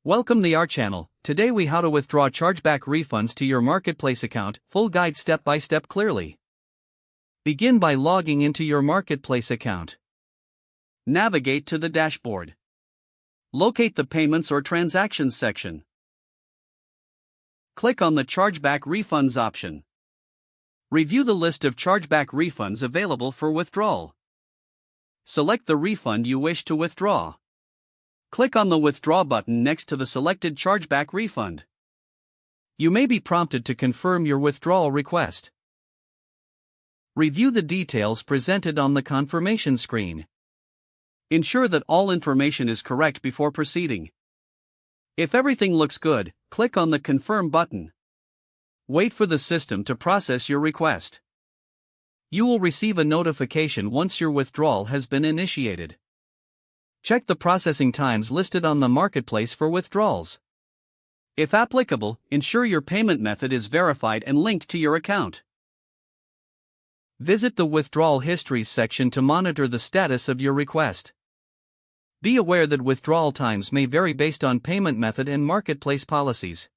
Welcome to our channel. Today we how to withdraw chargeback refunds to your marketplace account, full guide step by step clearly. Begin by logging into your marketplace account. Navigate to the dashboard. Locate the Payments or Transactions section. Click on the Chargeback Refunds option. Review the list of chargeback refunds available for withdrawal. Select the refund you wish to withdraw. Click on the Withdraw button next to the selected chargeback refund. You may be prompted to confirm your withdrawal request. Review the details presented on the confirmation screen. Ensure that all information is correct before proceeding. If everything looks good, click on the Confirm button. Wait for the system to process your request. You will receive a notification once your withdrawal has been initiated. Check the processing times listed on the marketplace for withdrawals. If applicable, ensure your payment method is verified and linked to your account. Visit the Withdrawal Histories section to monitor the status of your request. Be aware that withdrawal times may vary based on payment method and marketplace policies.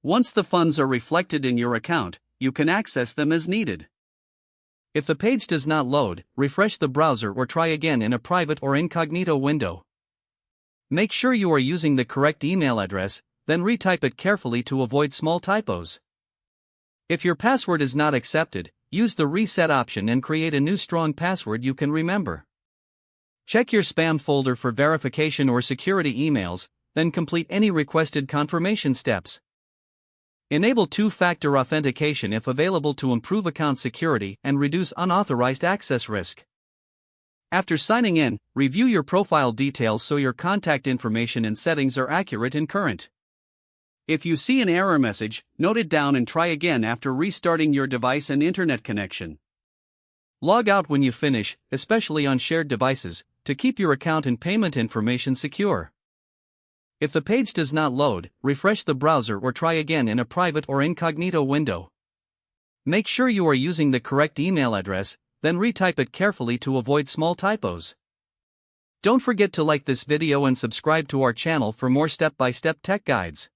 Once the funds are reflected in your account, you can access them as needed. If the page does not load, refresh the browser or try again in a private or incognito window. Make sure you are using the correct email address, then retype it carefully to avoid small typos. If your password is not accepted, use the reset option and create a new strong password you can remember. Check your spam folder for verification or security emails, then complete any requested confirmation steps. Enable two-factor authentication if available to improve account security and reduce unauthorized access risk. After signing in, review your profile details so your contact information and settings are accurate and current. If you see an error message, note it down and try again after restarting your device and internet connection. Log out when you finish, especially on shared devices, to keep your account and payment information secure. If the page does not load, refresh the browser or try again in a private or incognito window. Make sure you are using the correct email address, then retype it carefully to avoid small typos. Don't forget to like this video and subscribe to our channel for more step-by-step tech guides.